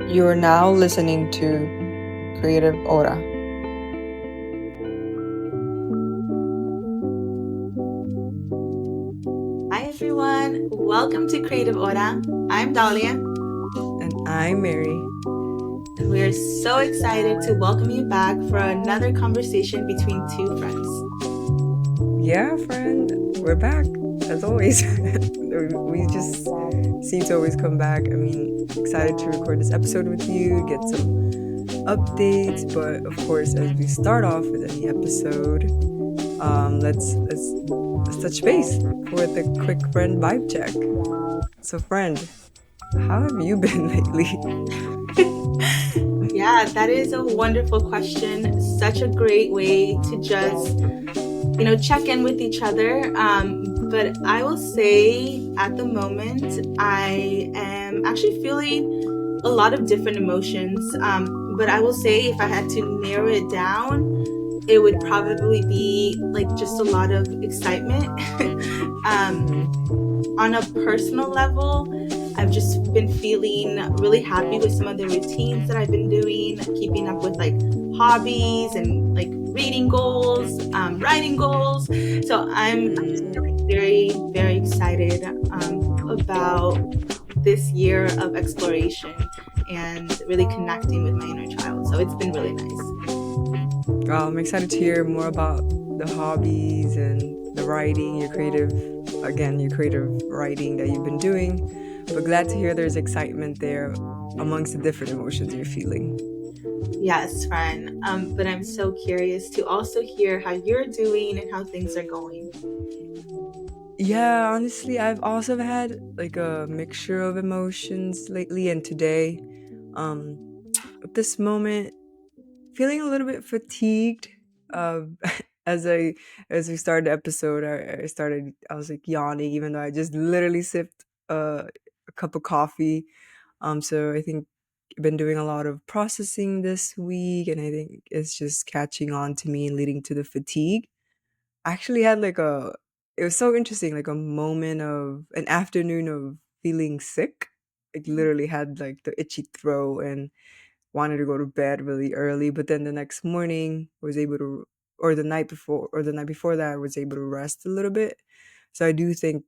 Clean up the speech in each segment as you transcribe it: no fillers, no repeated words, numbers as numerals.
You are now listening to Creative Hora. Hi everyone, welcome to Creative Hora. I'm Dalia, And I'm Mary. and we are so excited to welcome you back for another conversation between two friends. Yeah, friend, we're back as always. We just seem to always come back. Excited to record this episode with you, get some updates, but of course, as we start off with any episode, let's touch base for the quick friend vibe check. So, friend, how have you been lately? Yeah, that is a wonderful question. Such a great way to just, check in with each other. But I will say at the moment, I am actually feeling a lot of different emotions. But I will say if I had to narrow it down, it would probably be like just a lot of excitement. um, on a personal level, I've just been feeling really happy with some of the routines that I've been doing, keeping up with like hobbies and like reading goals, writing goals. So I'm just feeling very, very excited about this year of exploration and really connecting with my inner child. So it's been really nice. I'm excited to hear more about the hobbies and the writing, your creative writing that you've been doing. But glad to hear there's excitement there amongst the different emotions you're feeling. Yes, friend. But I'm so curious to also hear how you're doing and how things are going. Yeah, honestly, I've also had like a mixture of emotions lately and today. Um, at this moment, feeling a little bit fatigued. Uh, as I as we started the episode, I was like yawning, even though I just literally sipped a cup of coffee. So I think I've been doing a lot of processing this week, and I think it's just catching on to me and leading to the fatigue. I actually had it was so interesting, like a moment of an afternoon of feeling sick. Like literally had like the itchy throat and wanted to go to bed really early, but then the next morning was able to, or the night before that, I was able to rest a little bit. So I do think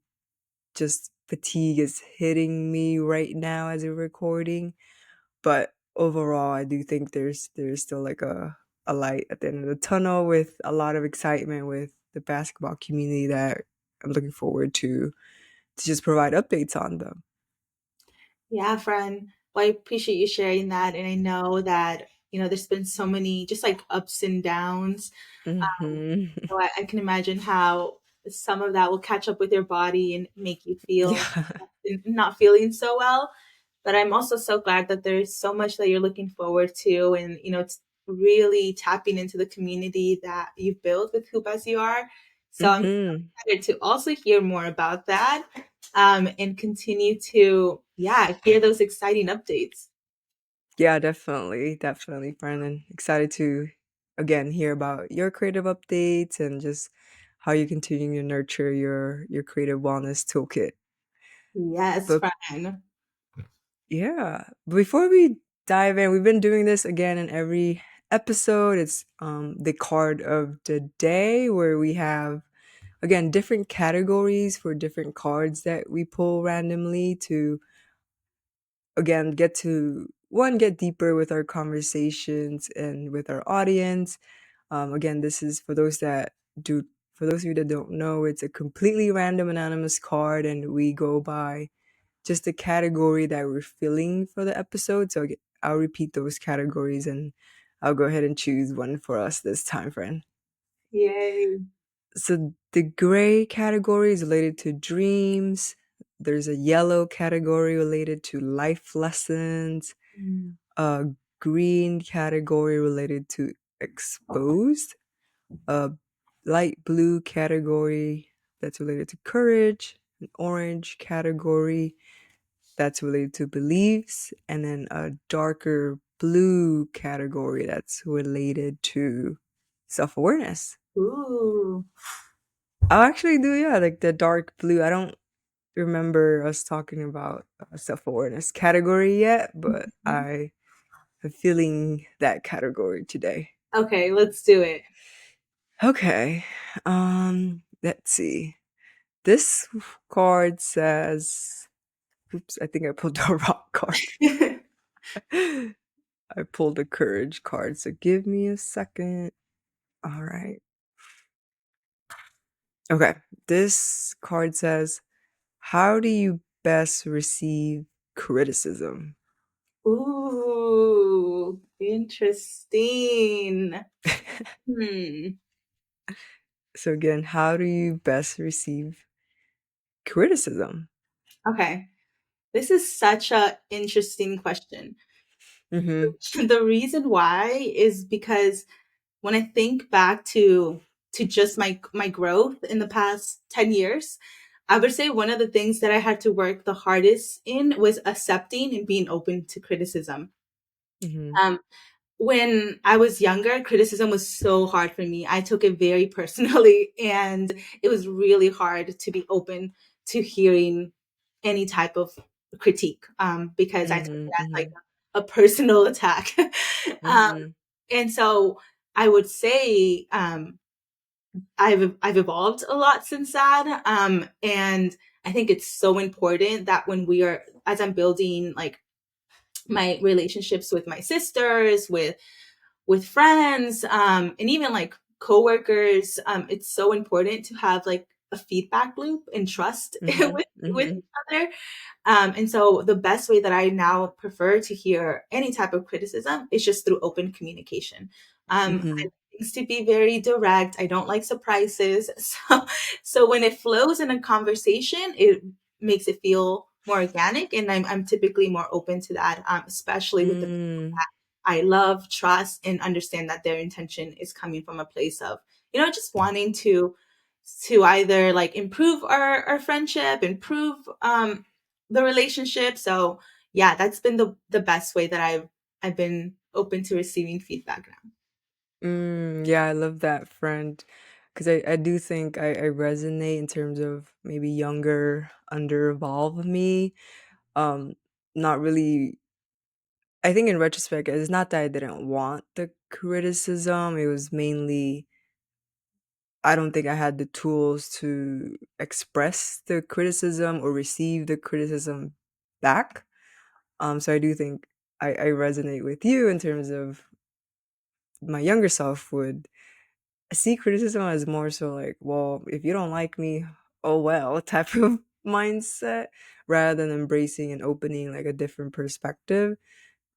just fatigue is hitting me right now as we're recording, but overall, I do think there's still like a light at the end of the tunnel with a lot of excitement with the basketball community that I'm looking forward to just provide updates on them. Yeah, friend. Well, I appreciate you sharing that. And I know that, there's been so many just like ups and downs. Hmm. So I can imagine how some of that will catch up with your body and make you feel Yeah. not feeling so well. But I'm also so glad that there's so much that you're looking forward to. And, it's really tapping into the community that you've built with Hoop as you are. So I'm Hmm. excited to also hear more about that and continue to, yeah, hear those exciting updates. Yeah, definitely, Brandon. Excited to again hear about your creative updates and just how you're continuing to nurture your creative wellness toolkit. Yes, But friend. yeah, before we dive in, we've been doing this again in every episode. It's the card of the day where we have again different categories for different cards that we pull randomly to again get deeper with our conversations and with our audience. Again, this is do for those of you that don't know, it's a completely random anonymous card, and we go by just the category that we're feeling for the episode. So I'll repeat those categories, and I'll go ahead and choose one for us this time, friend. Yay. So the gray category is related to dreams. There's a yellow category related to life lessons. Mm. A green category related to exposed. A light blue category that's related to courage. An orange category that's related to beliefs, and then a darker blue category that's related to self-awareness. Ooh. I'll actually do, yeah, like the dark blue. I don't remember us talking about self awareness category yet, but I am feeling that category today. Okay, let's do it. Okay. Let's see. This card says, oops, I think I pulled the wrong card. I pulled the courage card, so give me a second. All right. Okay. This card says, how do you best receive criticism? Ooh, interesting. Hmm. So again, how do you best receive criticism? Okay. This is such a interesting question. Mm-hmm. The reason why is because when I think back to just my growth in the past 10 years, I would say one of the things that I had to work the hardest in was accepting and being open to criticism. Mm-hmm. Um, when I was younger, criticism was so hard for me. I took it very personally, and it was really hard to be open to hearing any type of critique, because I took Mm-hmm. it as like Mm-hmm. a personal attack. um, Mm-hmm. and so I would say I've evolved a lot since that, and I think it's so important that when we are as I'm building like my relationships with my sisters, with friends, and even like coworkers, it's so important to have like a feedback loop and trust Mm-hmm. with Mm-hmm. each other. And so the best way that I now prefer to hear any type of criticism is just through open communication. I Mm-hmm. like things to be very direct. I don't like surprises. So when it flows in a conversation, it makes it feel more organic, and I'm typically more open to that, especially with the people Mm. that I love, trust, and understand that their intention is coming from a place of, just wanting to either like improve our friendship, improve the relationship. So yeah, that's been the best way that I've been open to receiving feedback now. Yeah, I love that friend because I do think I resonate in terms of maybe younger, under-evolved me. Um, Not really. I think in retrospect, it's not that I didn't want the criticism. It was mainly I don't think I had the tools to express the criticism or receive the criticism back. So I do think I resonate with you in terms of my younger self would see criticism as more so like, well, if you don't like me, oh well, type of mindset rather than embracing and opening like a different perspective.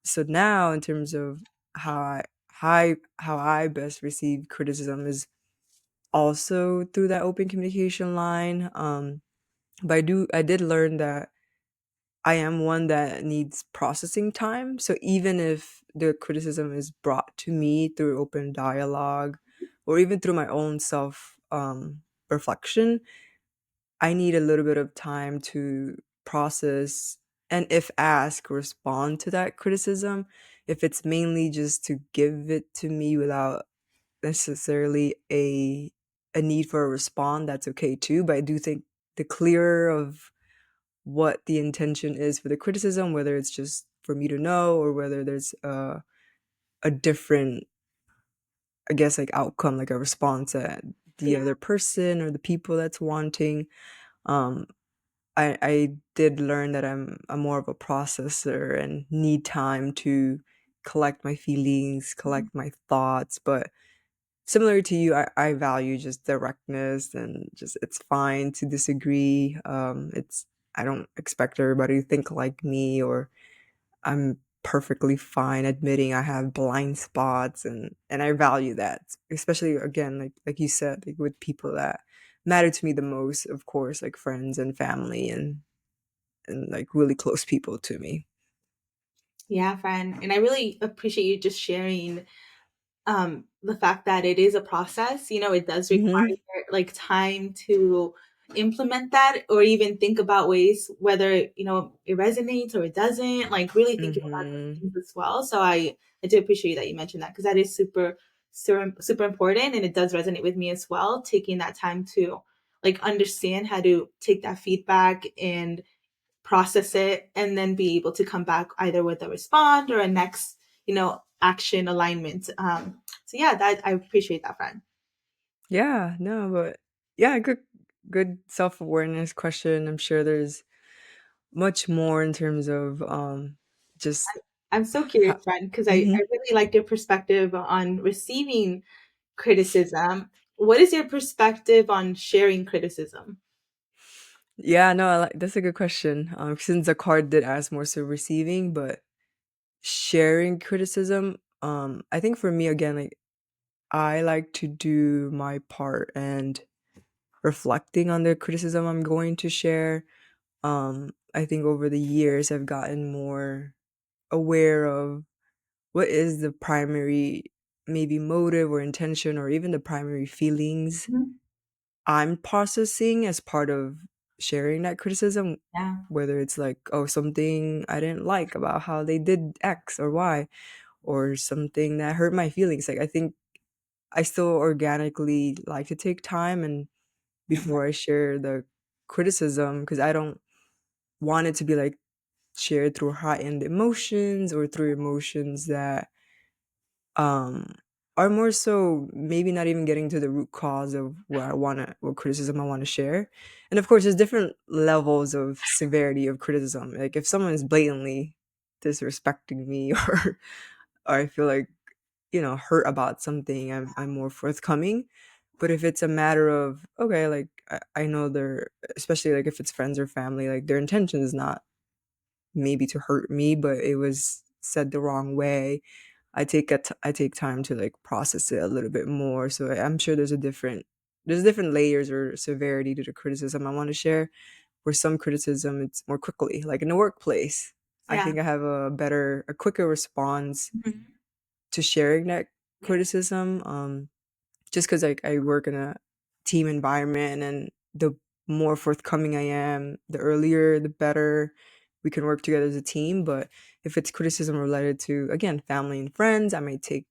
So now in terms of how I best receive criticism is also through that open communication line. But I did learn that I am one that needs processing time. So even if the criticism is brought to me through open dialogue or even through my own self reflection, I need a little bit of time to process and, if asked, respond to that criticism. If it's mainly just to give it to me without necessarily a need for a response, that's okay too. But I do think the clearer of what the intention is for the criticism, whether it's just for me to know or whether there's a different, I guess, like outcome, like a response that the Yeah. other person or the people that's wanting. Um, I did learn that I'm more of a processor and need time to collect my feelings, collect my thoughts. But similar to you, I value just directness and just it's fine to disagree. It's I don't expect everybody to think like me, or I'm perfectly fine admitting I have blind spots, and I value that, especially again like you said, like with people that matter to me the most, of course, like friends and family and like really close people to me. Yeah, friend. And I really appreciate you just sharing the fact that it is a process. It does require Mhm. like time to implement that, or even think about ways whether it resonates or it doesn't, like really thinking about those Mhm. things as well. So I do appreciate that you mentioned that, because that is super super super important, and it does resonate with me as well, taking that time to like understand how to take that feedback and process it, and then be able to come back either with a respond or a next, action alignment. So yeah, that I appreciate that, friend. Yeah, no, but yeah, good self-awareness question. I'm sure there's much more in terms of just I'm so how, curious, friend, because I Mhm. really liked your perspective on receiving criticism. What is your perspective on sharing criticism? Yeah, no, that's a good question. Since the card did ask more so receiving, but sharing criticism, I think for me again, like I like to do my part and reflecting on the criticism I'm going to share. I think over the years I've gotten more aware of what is the primary maybe motive or intention or even the primary feelings Mhm. I'm processing as part of sharing that criticism, Yeah. whether it's like, oh, something I didn't like about how they did X or Y, or something that hurt my feelings. Like, I think I still organically like to take time and before I share the criticism, because I don't want it to be like shared through heightened emotions or through emotions that um are more so maybe not even getting to the root cause of what criticism I want to share. And of course there's different levels of severity of criticism. Like if someone is blatantly disrespecting me or I feel like, hurt about something, I'm more forthcoming. But if it's a matter of, okay, like I know they're, especially like if it's friends or family, like their intention is not maybe to hurt me, but it was said the wrong way. I take time to like process it a little bit more. So I'm sure there's different layers or severity to the criticism I want to share. Where some criticism it's more quickly, like in the workplace. I Yeah. think I have a quicker response Mhm. to sharing that Yeah. criticism. Just because like I work in a team environment and the more forthcoming I am, the earlier the better we can work together as a team. But if it's criticism related to, again, family and friends, I may take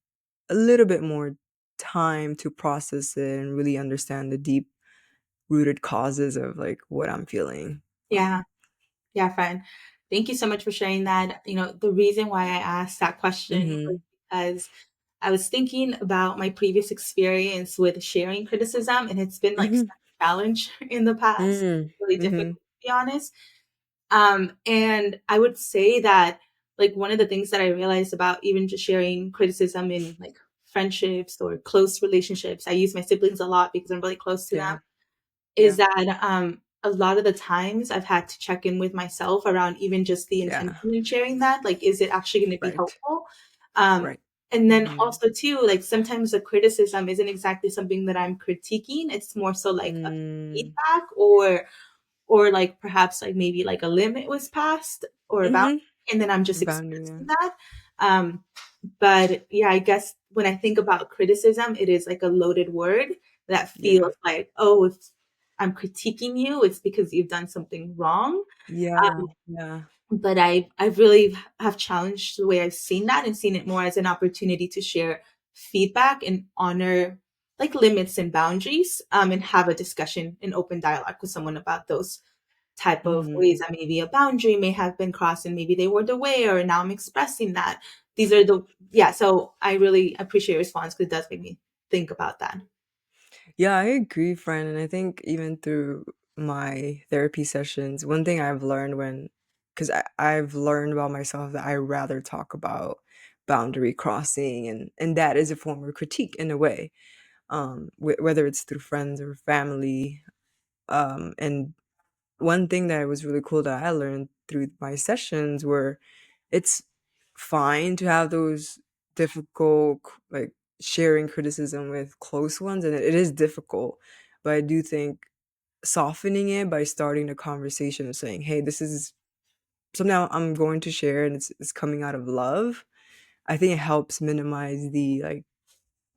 a little bit more time to process it and really understand the deep rooted causes of like what I'm feeling. Yeah. Yeah, friend. Thank you so much for sharing that. The reason why I asked that question was Mhm. because I was thinking about my previous experience with sharing criticism, and it's been like such Mhm. a challenge in the past, Mm. really difficult Mhm. to be honest. And I would say that like one of the things that I realized about even just sharing criticism in like friendships or close relationships, I use my siblings a lot because I'm really close to them, Yeah. is Yeah. that a lot of the times I've had to check in with myself around even just the intention Yeah. in sharing that. Like, is it actually going to be Right. helpful? Um, Right. and then Mhm. also too, like sometimes the criticism isn't exactly something that I'm critiquing. It's more so like a Mm. feedback, or like perhaps like maybe like a limit was passed or about, Mhm. and then I'm just Boundary, yeah. expressing that. Um, but yeah, I guess when I think about criticism, it is like a loaded word that Yeah. feels like, oh, if I'm critiquing you, it's because you've done something wrong. Yeah. Yeah. But I really have challenged the way I've seen that and seen it more as an opportunity to share feedback and honor like limits and boundaries, and have a discussion and open dialogue with someone about those type of ways Mhm. that maybe a boundary may have been crossed and maybe they weren't aware, or now I'm expressing that. These are the Yeah, so I really appreciate your response because it does make me think about that. Yeah, I agree, friend. And I think even through my therapy sessions, one thing I've learned because I've learned about myself that I rather talk about boundary crossing, and that is a form of critique in a way, whether it's through friends or family. And one thing that was really cool that I learned through my sessions were it's fine to have those difficult like sharing criticism with close ones, and it is difficult, but I do think softening it by starting a conversation and saying, hey, this is something I'm going to share and it's coming out of love. I think it helps minimize the like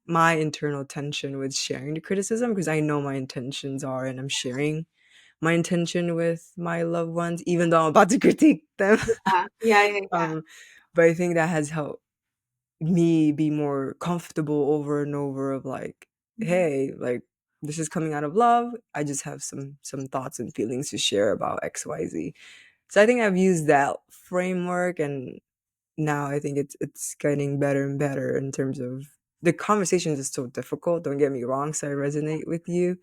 my internal tension with sharing the criticism, because I know my intentions are and I'm sharing my intention with my loved ones even though I'm about to critique them. Yeah, yeah, yeah. um but I think that has helped me be more comfortable over and over of like, Mhm. hey, like this is coming out of love. I just have some thoughts and feelings to share about XYZ. So I think I've used that framework, and now I think it's getting better and better in terms of the conversations is so difficult. Don't get me wrong, so I resonate with you.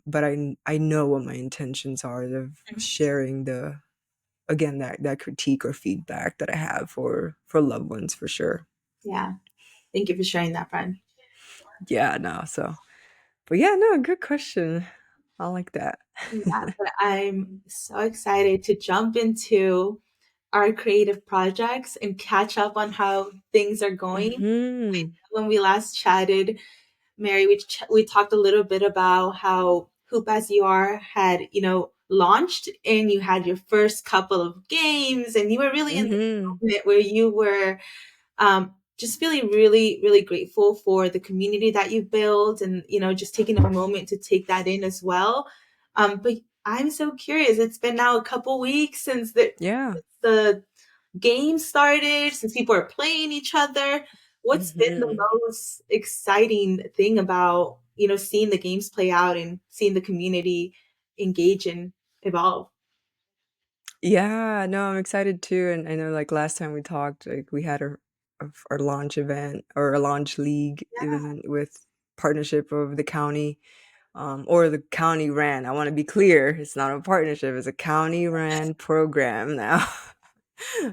But I know what my intentions are of sharing the again that critique or feedback that I have for loved ones for sure. Yeah. Thank you for sharing that, friend. Yeah, no, so but yeah, no, good question. I like that. Yeah, but I'm so excited to jump into our creative projects and catch up on how things are going. Mhm. When we last chatted, Mary, we talked a little bit about how Hoop As You Are had, launched, and you had your first couple of games, and you were really in the Mhm. moment where you were just feeling really, really grateful for the community that you built, and just taking a moment to take that in as well. But I'm so curious. It's been now a couple weeks since Yeah. the game started, since people are playing each other. What's been the Mhm. most exciting thing about seeing the games play out and seeing the community engage and evolve? Yeah, no, I'm excited too, and I know, like, last time we talked, like, we had our launch event or a launch league event with partnership of the county, or the county ran. I wanna be clear, it's not a partnership, it's a county ran program now.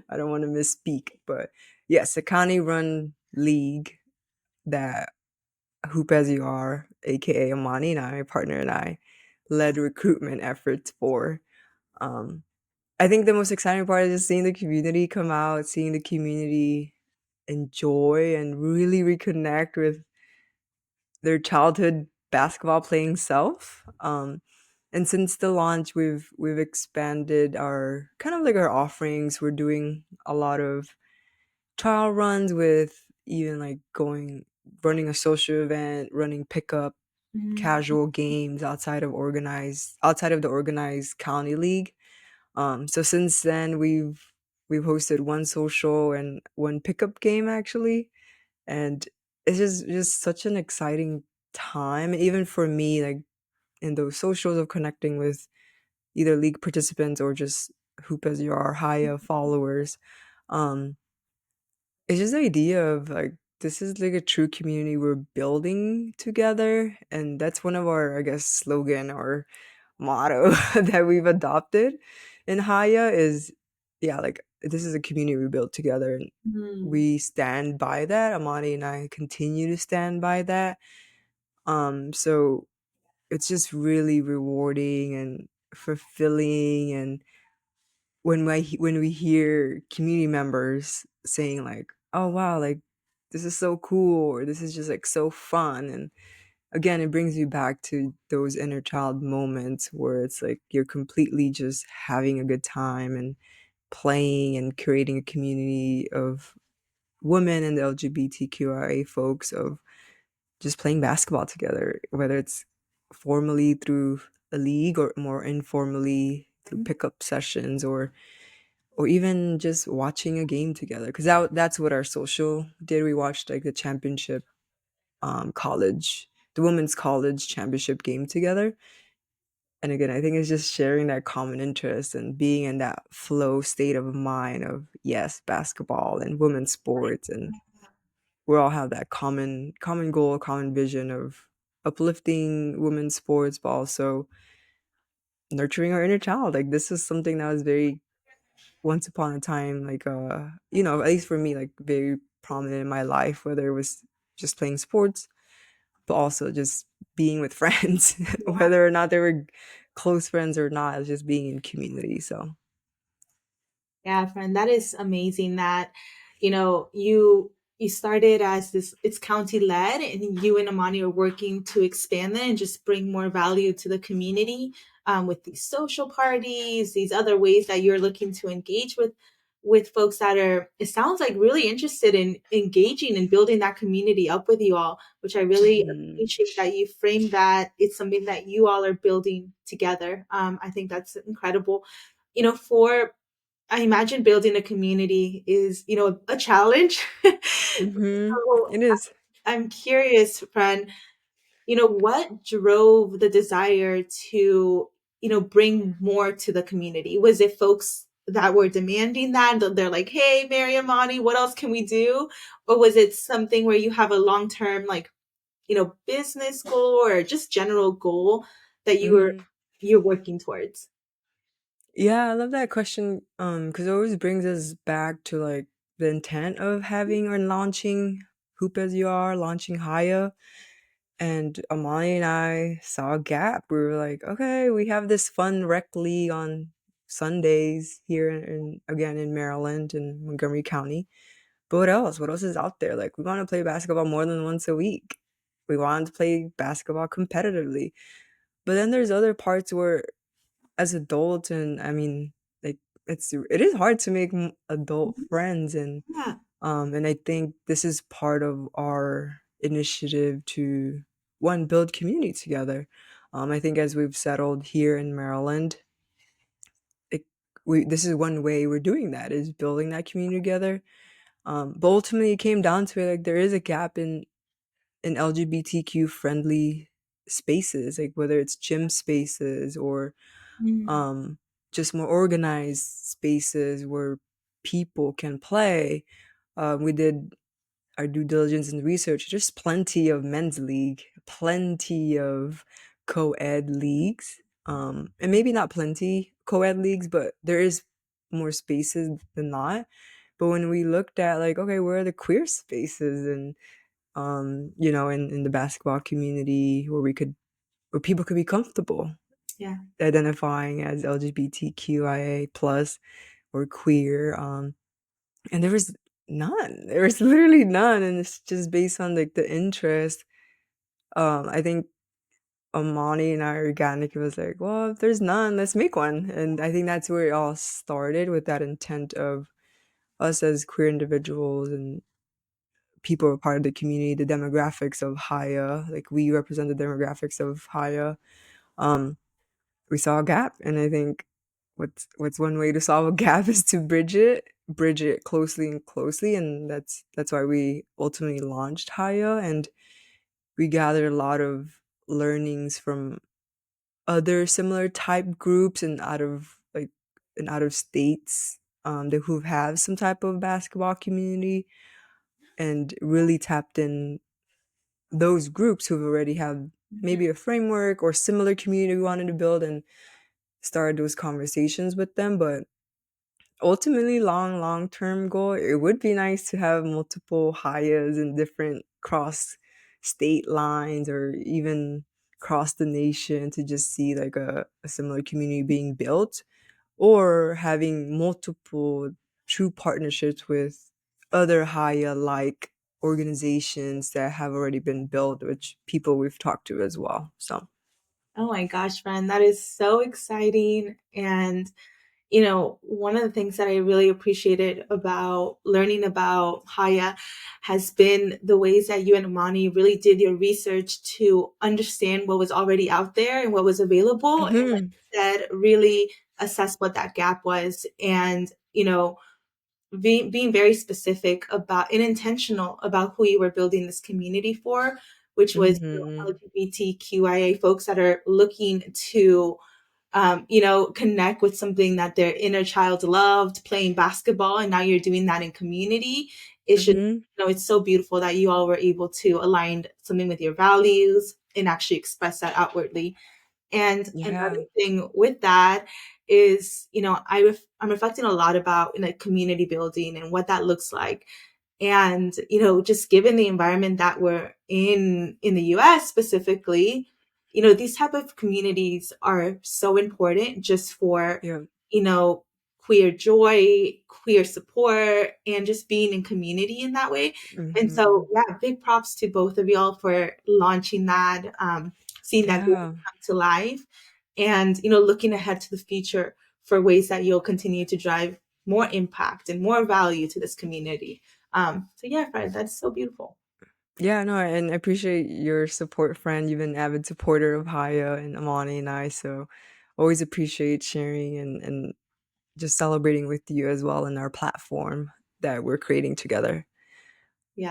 I don't wanna misspeak, but yes, a county run league that Hoop As You Are, AKA Amani and I, my partner and I, led recruitment efforts for. Um, I think the most exciting part is just seeing the community come out, seeing the community enjoy and really reconnect with their childhood basketball playing self. And since the launch, we've expanded our kind of like our offerings. We're doing a lot of trial runs with even like going running a social event, running pickup, Mm, casual games outside of the organized county league. So since then we've hosted one social and one pickup game actually, and it's just such an exciting time, even for me, like in those socials of connecting with either league participants or just Hoop As You Are Haya followers. Um, it's just the idea of like this is like a true community we're building together, and that's one of our I guess slogan or motto that we've adopted in Haya is yeah, like this is a community we built together and mm, we stand by that. Amani and I continue to stand by that. So it's just really rewarding and fulfilling and when we hear community members saying like, "Oh wow, like this is so cool," or "This is just like so fun," and again, it brings you back to those inner child moments where it's like you're completely just having a good time and playing and creating a community of women and the LGBTQIA folks of just playing basketball together, whether it's formally through a league or more informally through mm, pickup sessions or even just watching a game together. Because that's what our social did. We watched like the championship college, the women's college championship game together. And again, I think it's just sharing that common interest and being in that flow state of mind of yes, basketball and women's sports, and we all have that common goal, common vision of uplifting women's sports, but also nurturing our inner child. Like this is something that was very once upon a time, like at least for me, like very prominent in my life, whether it was just playing sports but also just being with friends, whether or not they were close friends or not, it's just being in community. So, yeah, friend, that is amazing that you started as this, it's county led, and you and Amani are working to expand that and just bring more value to the community, with these social parties, these other ways that you're looking to engage with folks that are, it sounds like, really interested in engaging and building that community up with you all, which I really mhm, appreciate that you frame that it's something that you all are building together. I think that's incredible. For, I imagine building a community is, a challenge. mhm, So it is. I'm curious, friend, what drove the desire to, bring more to the community? Was it folks that were demanding that? They're like, hey, Mary and Monty, what else can we do? Or was it something where you have a long term, like, business goal or just general goal that Mhm. you're working towards? Yeah, I love that question, because it always brings us back to, like, the intent of having or launching Hoop As You Are, launching Haya, and Amani and I saw a gap. We were like, "Okay, we have this fun rec league on Sundays here in again, in Maryland, in Montgomery County, but what else? What else is out there? Like, we wanna play basketball more than once a week. We wanted to play basketball competitively." But then there's other parts where as adults, and I mean, like, it is hard to make adult friends, Yeah. and I think this is part of our initiative to one, build community together. I think as we've settled here in Maryland, it, we this is one way we're doing that, is building that community together. But ultimately, it came down to it, like, there is a gap in LGBTQ friendly spaces, like whether it's gym spaces or Mm. um, just more organized spaces where people can play. We did our due diligence and research. There's plenty of men's league, plenty of co-ed leagues, and maybe not plenty co-ed leagues, but there is more spaces than not. But when we looked at, like, okay, where are the queer spaces, and in the basketball community where people could be comfortable Yeah. identifying as LGBTQIA plus or queer. And there was none. There was literally none, and it's just based on, like, the interest. I think Amani and I organically was like, well, if there's none, let's make one. And I think that's where it all started, with that intent of us as queer individuals and people who are part of the community, the demographics of Haya, like we represent the demographics of Haya. Um, we saw a gap, and I think what's one way to solve a gap is to bridge it closely and closely, and that's why we ultimately launched Haya, and we gathered a lot of learnings from other similar type groups and out of states, that who have some type of basketball community, and really tapped in those groups who've already have Mhm. maybe a framework or similar community we wanted to build, and started those conversations with them. But ultimately, long term goal, it would be nice to have multiple hires in different cross state lines, or even cross the nation, to just see, like, a similar community being built, or having multiple true partnerships with other higher like organizations that have already been built, which people we've talked to as well. So Oh my gosh, friend, that is so exciting. And one of the things that I really appreciated about learning about Haya has been the ways that you and Amani really did your research to understand what was already out there and what was available. And like mhm, you said, really assess what that gap was. And, being very specific about and intentional about who you were building this community for, which was mhm, LGBTQIA folks that are looking to connect with something that their inner child loved, playing basketball, and now you're doing that in community. It's just, mhm. it's so beautiful that you all were able to align something with your values and actually express that outwardly. And another Yeah. thing with that is, I'm reflecting a lot about community building and what that looks like. And, just given the environment that we're in the US specifically, these type of communities are so important just for, Yeah. you know, queer joy, queer support, and just being in community in that way. And so, Mhm. yeah, big props to both of y'all for launching that, seeing that goal Yeah. come to life, and, looking ahead to the future for ways that you'll continue to drive more impact and more value to this community. So yeah, Fred, that's so beautiful. Yeah, no, and I appreciate your support, friend. You've been an avid supporter of Haya and Amani and I, so always appreciate sharing and just celebrating with you as well in our platform that we're creating together.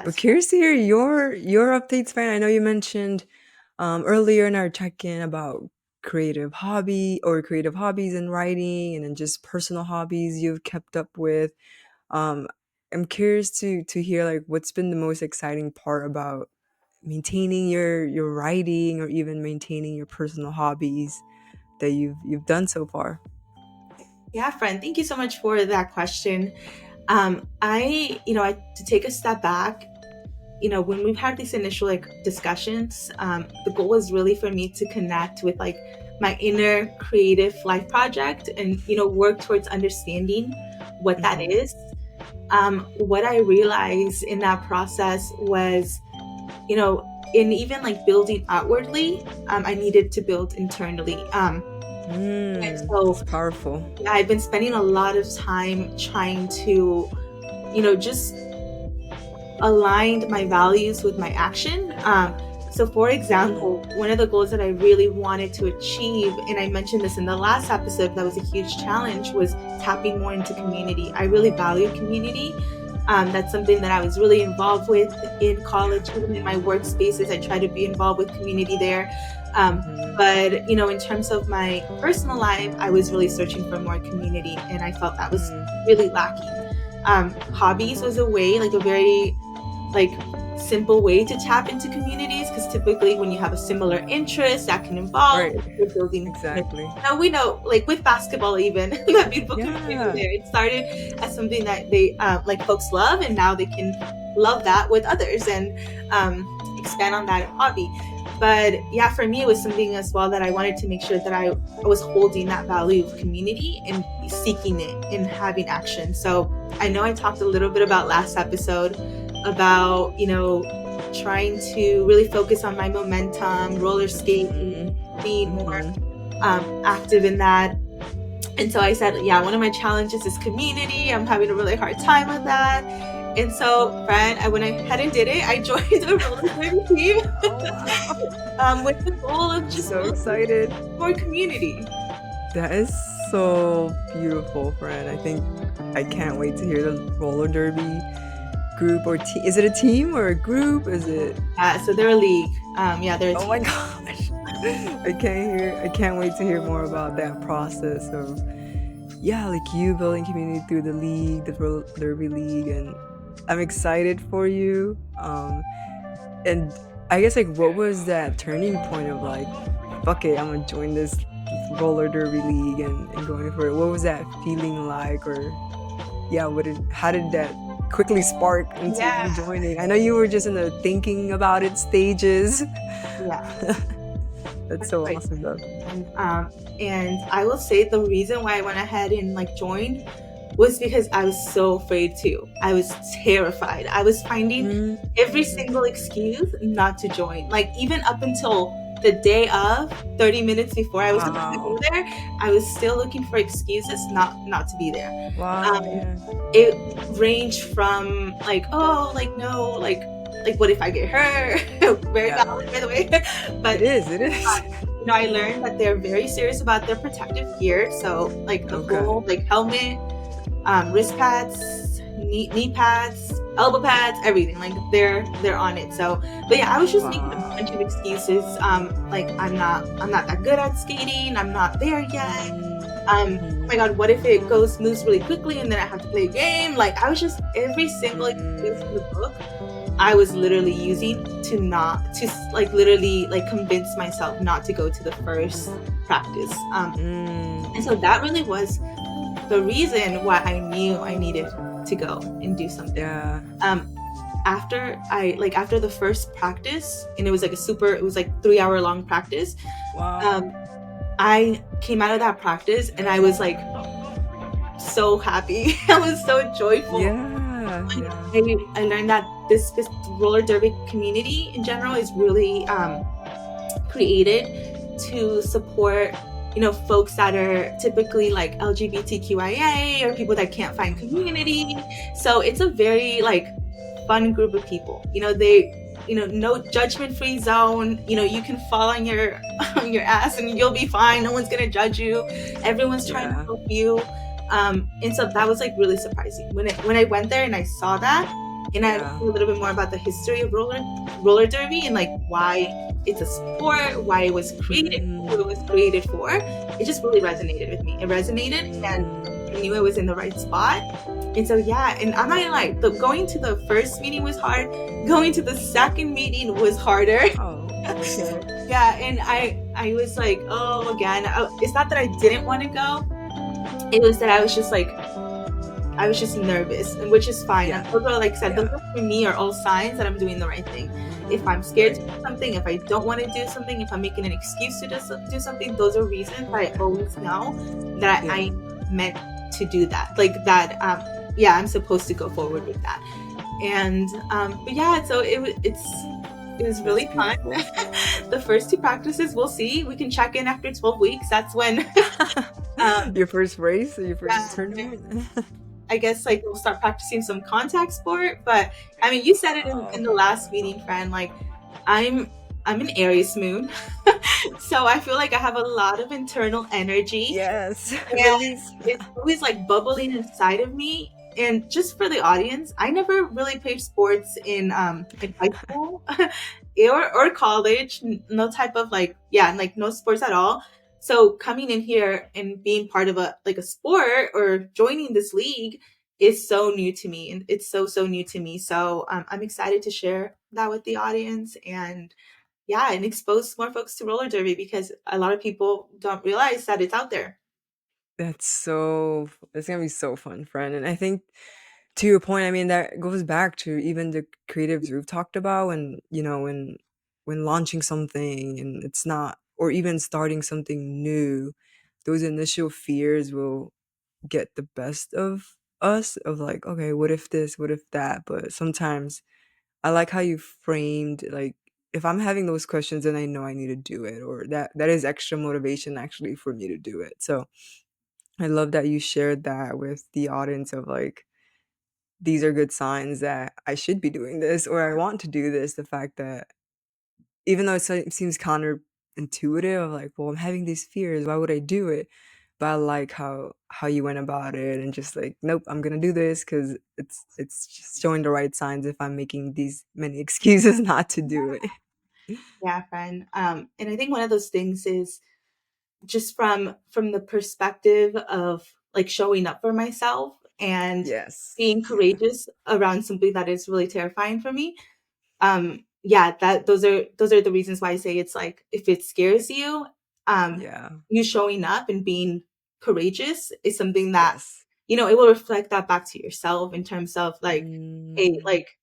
But Yes. curious to hear your updates, friend. I know you mentioned earlier in our check-in about creative hobbies and writing, and then just personal hobbies you've kept up with. Um, I'm curious to hear like what's been the most exciting part about maintaining your writing or even maintaining your personal hobbies that you've done so far. Yeah, friend, thank you so much for that question. To take a step back, when we've had these initial like discussions, the goal was really for me to connect with like my inner creative life project and, work towards understanding what that Hmm. is. What I realized in that process was, in even like building outwardly, I needed to build internally. And so That's powerful. yeah, I've been spending a lot of time trying to, just aligned my values with my action. So, for Mm, example, one of the goals that I really wanted to achieve, and I mentioned this in the last episode, that was a huge challenge, was tapping more into community. I really value community. That's something that I was really involved with in college, even in my workspaces. I try to be involved with community there. Um, mhm, but in terms of my personal life, I was really searching for more community, and I felt that was mm. really lacking. Hobbies was a way, like a very like simple way to tap into communities, because typically when you have a similar interest that can involve, Right. you're building, Exactly. now we know, like with basketball even, that beautiful community Yeah. there, it started as something that they like folks love, and now they can love that with others and expand on that hobby. But yeah, for me it was something as well that I wanted to make sure that I was holding that value of community and seeking it and having action. So I know I talked a little bit about last episode about, trying to really focus on my momentum, roller skating, Mhm, being more mhm. active in that. And so I said, yeah, one of my challenges is community. I'm having a really hard time with that. And so, friend, I went ahead and did it. I joined a roller derby team Oh wow! with the goal of I'm just so building excited. more community. That is so beautiful, friend. I think I can't wait to hear the roller derby group or team. Is it a team or a group? Is it? So they're a league. Yeah, they're a Oh my team. gosh! I can't wait to hear more about that process of, yeah, like you building community through the league, the roller derby league, and I'm excited for you. And I guess like what was that turning point of like, fuck it, I'm gonna join this roller derby league and going for it. What was that feeling like? Or yeah, how did that quickly spark into Yeah, you joining? I know you were just in the thinking about it stages. yeah, That's that's so right. awesome though. And I will say the reason why I went ahead and like joined was because I was so afraid to. I was terrified. I was finding every Mm-hmm. single excuse not to join. Like even up until the day of, 30 minutes before I was supposed to go Wow. there, I was still looking for excuses not to be there. Wow, Um, yeah. it ranged from like, oh, like no, like what if I get hurt? Very Yeah. valid, by the way. It But is, it is. I learned that they're very serious about their protective gear. So like a Okay. full like helmet, wrist pads, knee pads, elbow pads, everything. Like they're on it. So, but yeah, I was just making a bunch of Wow. excuses. Like I'm not that good at skating. I'm not there yet. Oh Mm-hmm. my god, what if it goes moves really quickly and then I have to play a game? Like I was just every single excuse in the Mm, book I was literally using to not to like literally like convince myself not to go to the first practice. And so mm. that really was the reason why I knew I needed to go and do something. Yeah. Um, after the first practice, and it was like 3 hour long practice. Wow. Um, I came out of that practice and I was like so happy. I was so joyful. Yeah, Like, yeah. I learned that this roller derby community in general is really created to support folks that are typically like LGBTQIA or people that can't find community. So it's a very like fun group of people. No judgment free zone. You can fall on your on your ass and you'll be fine. No one's gonna judge you. Everyone's trying to Yeah. help you. And so that was like really surprising when I went there and I saw that. and I learned Yeah. a little bit more about the history of roller derby and like why it's a sport, why it was created, who it was Mm, created for. It just really resonated with me. It resonated, and I mm. knew I was in the right spot. And so yeah, and I'm not gonna lie, going to the first meeting was hard. Going to the second meeting was harder. Oh, okay. Yeah, and I was like, oh, again, it's not that I didn't want to go. It was that I was just nervous, and which is fine. And Yeah. those are, like I said, those Yeah. are for me are all signs that I'm doing the right thing. If I'm scared to Right. do something, if I don't want to do something, if I'm making an excuse to do something, those are reasons that I always know that Yeah. I meant to do that. Like that, yeah, I'm supposed to go forward with that. And but yeah, so it was That's really fun. beautiful. The first two practices, we'll see. We can check in after 12 weeks. That's when, um, Your first race or your first yeah, tournament? I guess like we'll start practicing some contact sport. But I mean, you said it Wow. in the last meeting, friend. Like I'm I'm an Aries moon, so I feel like I have a lot of internal energy, Yes. and Release. it's always like bubbling inside of me. And just for the audience, I never really played sports in high school or college. No type of like, yeah, like no sports at all. So coming in here and being part of a like a sport or joining this league is so new to me, and it's so new to me. So I'm excited to share that with the audience, and yeah, and expose more folks to roller derby because a lot of people don't realize that it's out there. It's gonna be so fun, friend. And I think to your point, I mean that goes back to even the creatives we've talked about and when launching something and it's not or even starting something new, those initial fears will get the best of us of like, okay, what if this, what if that? But sometimes I like how you framed like if I'm having those questions then I know I need to do it or that is extra motivation actually for me to do it. So I love that you shared that with the audience of like these are good signs that I should be doing this or I want to do this. The fact that even though it seems counterintuitive of like, well, I'm having these fears, why would I do it? But I like how you went about it and just like, nope, I'm gonna do this because it's just showing the right signs if I'm making these many excuses not to do it. Yeah, friend. And I think one of those things is just from the perspective of like showing up for myself and Yes. being Yeah. courageous around something that is really terrifying for me. Yeah, that those are the reasons why I say it's like if it scares you, um, Yeah. you showing up and being courageous is something that Yes. it will reflect that back to yourself in terms of like, hey, Mm, like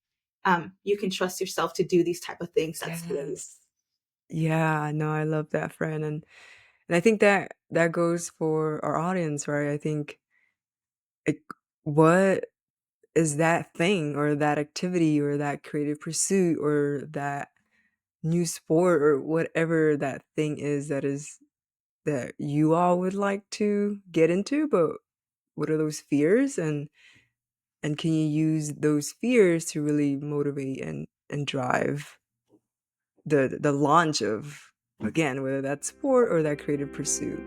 you can trust yourself to do these type of things that's scary. yes. Yeah, no, I love that, friend, and I think that that goes for our audience, right? I think, like, what is that thing or that activity or that creative pursuit or that new sport or whatever that thing is that you all would like to get into, but what are those fears and can you use those fears to really motivate and drive the launch of again whether that's sport or that creative pursuit.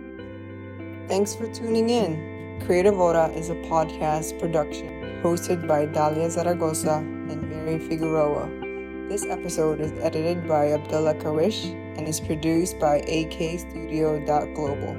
Thanks for tuning in. Creative Hora is a podcast production hosted by Dalia Zaragoza and Mary Figueroa. This episode is edited by Abdullah Kawish and is produced by akstudio.global.